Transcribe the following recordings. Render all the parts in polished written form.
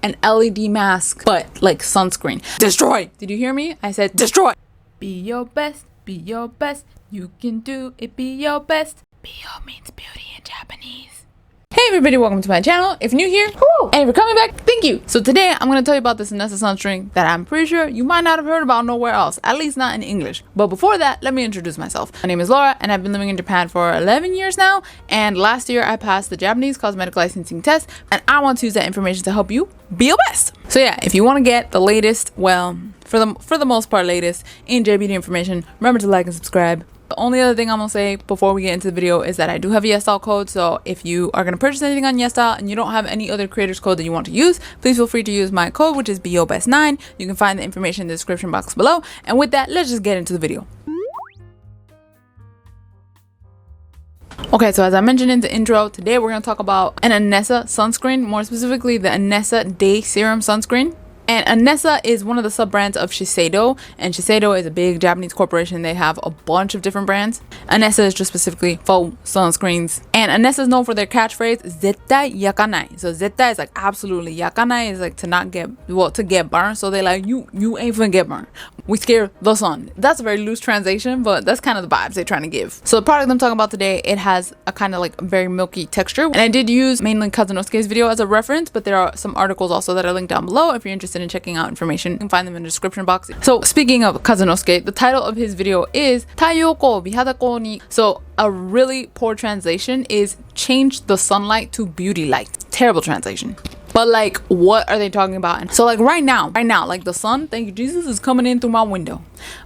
an LED mask, but like sunscreen. Destroy! Did you hear me? I said destroy! Be your best, be your best. You can do it, be your best. Bio means beauty in Japanese. Hey everybody, welcome to my channel. If you're new here, and if you're coming back, thank you. So today I'm going to tell you about this Anessa sunscreen that I'm pretty sure you might not have heard about nowhere else, at least not in English. But before that, let me introduce myself. My name is Laura and I've been living in Japan for 11 years now, and last year I passed the Japanese cosmetic licensing test, and I want to use that information to help you be your best. So yeah, if you want to get the latest, well, for the most part latest in JBeauty information, remember to like and subscribe. The only other thing I'm gonna say before we get into the video is that I do have a YesStyle code, so if you are gonna purchase anything on YesStyle and you don't have any other creators code that you want to use, please feel free to use my code, which is BEAUTY9. You can find the information in the description box below. And with that, let's just get into the video. Okay, so as I mentioned in the intro, today we're gonna talk about an Anessa sunscreen, more specifically the Anessa Day Serum sunscreen. And Anessa is one of the sub-brands of Shiseido, and Shiseido is a big Japanese corporation. They have a bunch of different brands. Anessa is just specifically for sunscreens. And Anessa is known for their catchphrase, "Zettai yakanai." So zettai is like absolutely, yakanai is like to not get, well, to get burned. So they like, you ain't finna get burned. We scare the sun. That's a very loose translation, but that's kind of the vibes they're trying to give. So the product I'm talking about today, it has a kind of like very milky texture. And I did use mainly Kazanosuke's video as a reference, but there are some articles also that are linked down below if you're interested in checking out information. You can find them in the description box. So speaking of Kazanosuke, the title of his video is Taiyoko Bihadako ni. So a really poor translation is change the sunlight to beauty light. Terrible translation. But like, what are they talking about? So like right now, like the sun, thank you Jesus, is coming in through my window.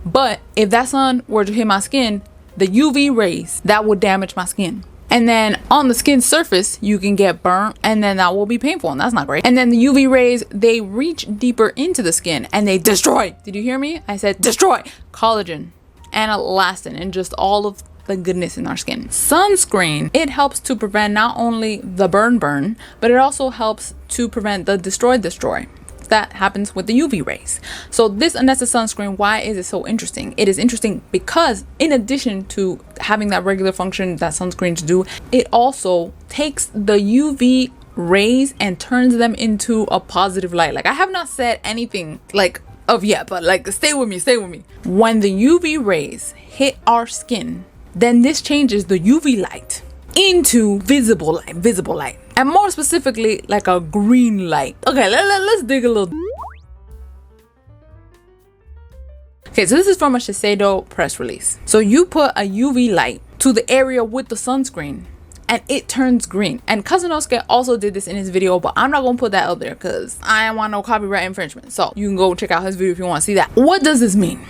But if that sun were to hit my skin, the UV rays, that would damage my skin. And then on the skin surface, you can get burnt, and then that will be painful, and that's not great. And then the UV rays, they reach deeper into the skin and they destroy. Did you hear me? I said destroy collagen and elastin and just all of the goodness in our skin. Sunscreen, it helps to prevent not only the burn, but it also helps to prevent the destroy that happens with the UV rays. So this Anessa sunscreen, why is it so interesting? It is interesting because in addition to having that regular function that sunscreens do, it also takes the UV rays and turns them into a positive light. Like, I have not said anything like of yet, but like, stay with me. When the UV rays hit our skin, then this changes the UV light into visible light, and more specifically like a green light. Okay, let's dig a little. Okay, so this is from a Shiseido press release. So you put a UV light to the area with the sunscreen and it turns green. And Kazanosuke also did this in his video, but I'm not gonna put that up there because I don't want no copyright infringement. So you can go check out his video if you want to see that. What does this mean?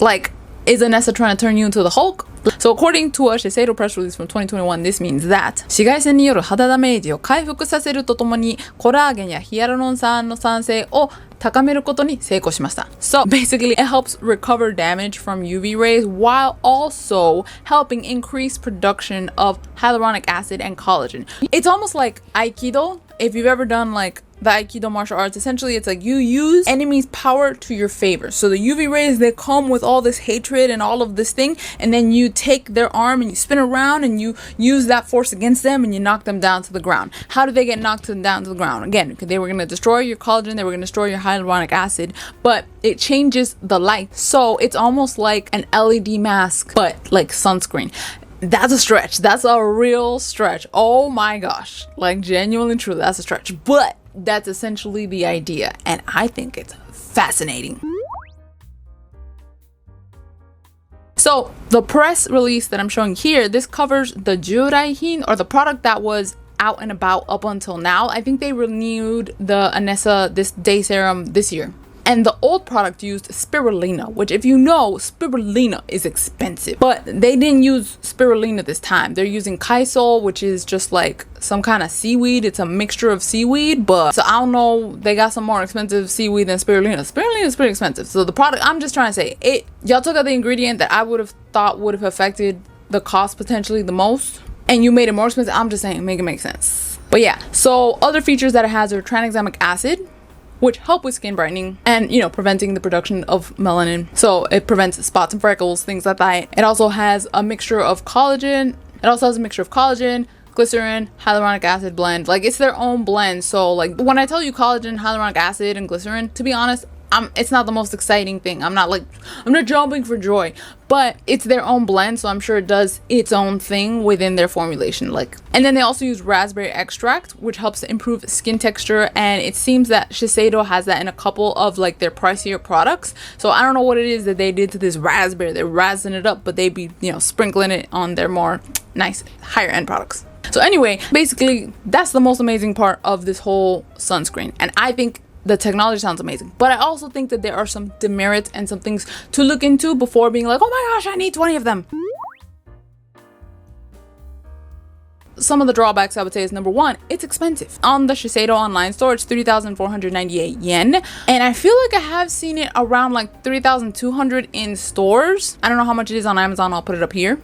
Like, is Anessa trying to turn you into the Hulk? So according to a Shiseido press release from 2021, this means that 紫外線による肌ダメージを回復させるとともにコラーゲンやヒアルロン酸の産生を高めることに成功しました。So basically it helps recover damage from UV rays while also helping increase production of hyaluronic acid and collagen. It's almost like Aikido. If you've ever done like the Aikido martial arts, essentially it's like you use enemies' power to your favor. So the UV rays, they come with all this hatred and all of this thing, and then you take their arm and you spin around and you use that force against them and you knock them down to the ground. How did they get knocked down to the ground? Again, because they were going to destroy your collagen, they were going to destroy your hyaluronic acid, but it changes the light. So it's almost like an LED mask, but like sunscreen. That's a stretch. That's a real stretch. Oh my gosh. Like, genuinely true, that's a stretch. But that's essentially the idea, and I think it's fascinating. So the press release that I'm showing here, this covers the Juraihin, or the product that was out and about up until now. I think they renewed the Anessa this day serum this year. And the old product used spirulina, which, if you know, spirulina is expensive. But they didn't use spirulina this time. They're using kaisol, which is just like some kind of seaweed. It's a mixture of seaweed, but so I don't know, they got some more expensive seaweed than spirulina. Spirulina is pretty expensive. So the product, I'm just trying to say, y'all took out the ingredient that I would have thought would have affected the cost potentially the most, and you made it more expensive. I'm just saying, make it make sense. But yeah, so other features that it has are tranexamic acid, which help with skin brightening and, you know, preventing the production of melanin. So it prevents spots and freckles, things like that. It also has a mixture of collagen. glycerin, hyaluronic acid blend. Like, it's their own blend. So like when I tell you collagen, hyaluronic acid, and glycerin, to be honest, it's not the most exciting thing. I'm not jumping for joy, but it's their own blend, so I'm sure it does its own thing within their formulation. Like, and then they also use raspberry extract, which helps to improve skin texture, and it seems that Shiseido has that in a couple of like their pricier products. So I don't know what it is that they did to this raspberry. They're razzing it up, but they be, you know, sprinkling it on their more nice higher end products. So anyway, basically that's the most amazing part of this whole sunscreen, and I think the technology sounds amazing, but I also think that there are some demerits and some things to look into before being like, oh my gosh, I need 20 of them. Some of the drawbacks I would say is, number one, it's expensive. On the Shiseido online store, it's 3,498 yen, and I feel like I have seen it around like 3,200 in stores. I don't know how much it is on Amazon. I'll put it up here.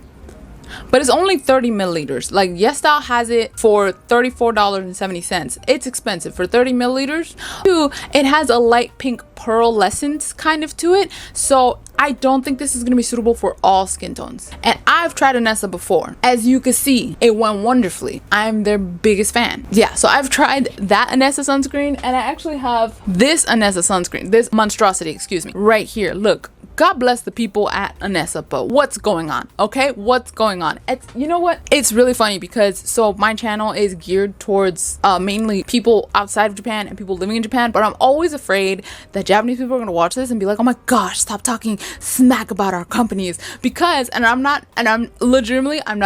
But it's only 30 milliliters. Like, YesStyle has it for $34.70. It's expensive for 30 milliliters. Two, it has a light pink pearlescence kind of to it. So I don't think this is going to be suitable for all skin tones. And I've tried Anessa before. As you can see, it went wonderfully. I'm their biggest fan. Yeah, so I've tried that Anessa sunscreen, and I actually have this Anessa sunscreen, this monstrosity, excuse me, right here. Look. God bless the people at Anessa, but what's going on? Okay, what's going on? It's, you know what? It's really funny because so my channel is geared towards mainly people outside of Japan and people living in Japan, but I'm always afraid that Japanese people are gonna watch this and be like, oh my gosh, stop talking smack about our companies. Because, I'm not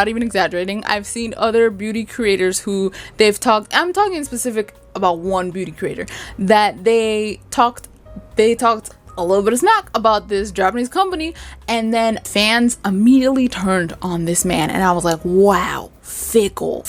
even exaggerating, I've seen other beauty creators who they've talked, I'm talking in specific about one beauty creator, that they talked a little bit of smack about this Japanese company, and then fans immediately turned on this man, and I was like, wow, fickle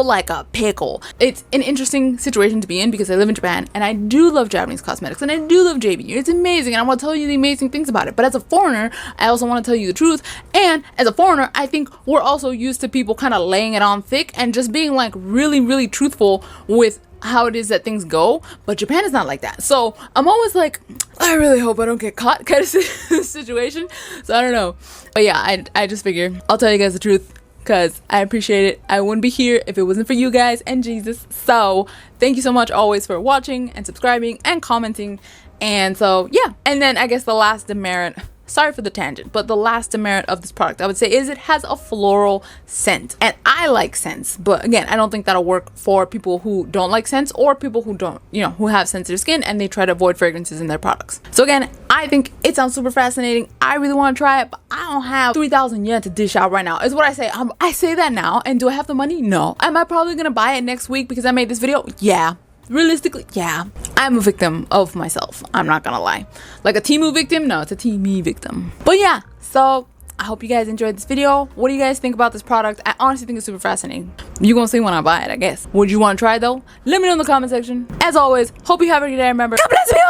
like a pickle. It's an interesting situation to be in because I live in Japan and I do love Japanese cosmetics and I do love JBeauty. It's amazing and I want to tell you the amazing things about it, but as a foreigner I also want to tell you the truth, and as a foreigner I think we're also used to people kind of laying it on thick and just being like really truthful with how it is that things go, but Japan is not like that. So I'm always like, I really hope I don't get caught kind of situation. So I don't know, but yeah, I just figure I'll tell you guys the truth because I appreciate it. I wouldn't be here if it wasn't for you guys and Jesus. So thank you so much always for watching and subscribing and commenting. And so yeah, and then I guess the last demerit, sorry for the tangent, but the last demerit of this product I would say is it has a floral scent, and I like scents, but again I don't think that'll work for people who don't like scents or people who don't, you know, who have sensitive skin and they try to avoid fragrances in their products. So again, I think it sounds super fascinating. I really want to try it, but I don't have 3,000 yen to dish out right now is what I say. I say that now, and do I have the money? No. Am I probably gonna buy it next week because I made this video? Yeah. Realistically, yeah, I'm a victim of myself. I'm not gonna lie. Like a Temu victim? No, it's a Temu victim. But yeah, so I hope you guys enjoyed this video. What do you guys think about this product? I honestly think it's super fascinating. You're gonna see when I buy it, I guess. Would you want to try it though? Let me know in the comment section. As always, hope you have a good day. Remember, God bless you,